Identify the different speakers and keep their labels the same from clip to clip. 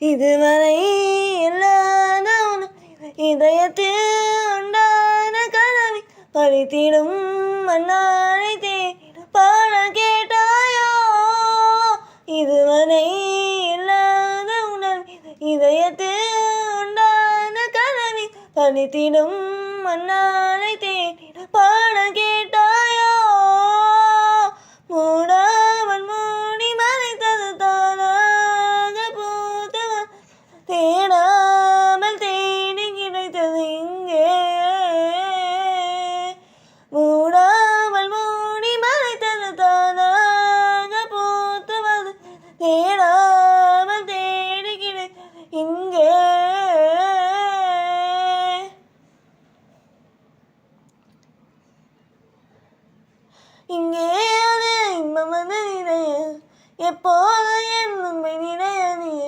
Speaker 1: இதுவரை இல்லாத இதயத்தில் உண்டான கனவை பறித்திடும் மன்னாரை தேடும் பாடல் கேட்டாயோ. இதுவரை இல்லாத இதயத்தில் உண்டான கனவை பறித்திடும் மன்னாரை தேடும் பாடல் கேட்டாயோ. மூடாமல் மூடி மறைத்தது தானாக பூத்தவன் தேடாமல் தேடி கிடைத்தது இங்கே. மூடாமல் மூடி மறைத்தது தானாக பூத்தவன் தேடாமல் தேடி கிடைத்தது இங்கே. இங்கே அது இன்பம் வந்து நினைய எப்போது என் உண்மை நினைய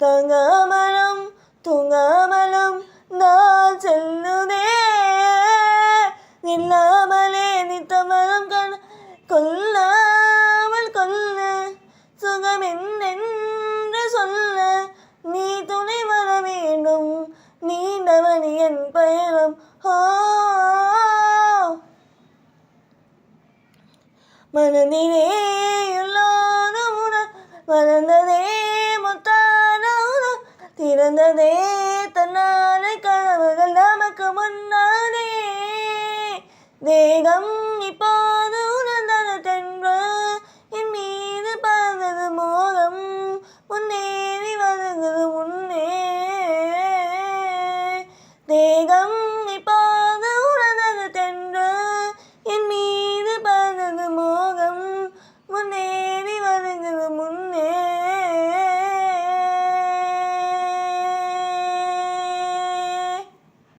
Speaker 1: தங்காமலும் தூங்காமலும் நான் செல்லுதே. நில்லாமலே நித்தமலம் கொல்லாமல் கொல்ல சுகம் என்னென்று சொல்ல நீ துணை வர வேண்டும் நீண்டவனி என் பயணம். மனதிலே எல்லான உணர் மறந்ததே முத்தான உணர் திறந்ததே தன்னாலே கனவுகள் நமக்கு முன்னாலே. தேகம்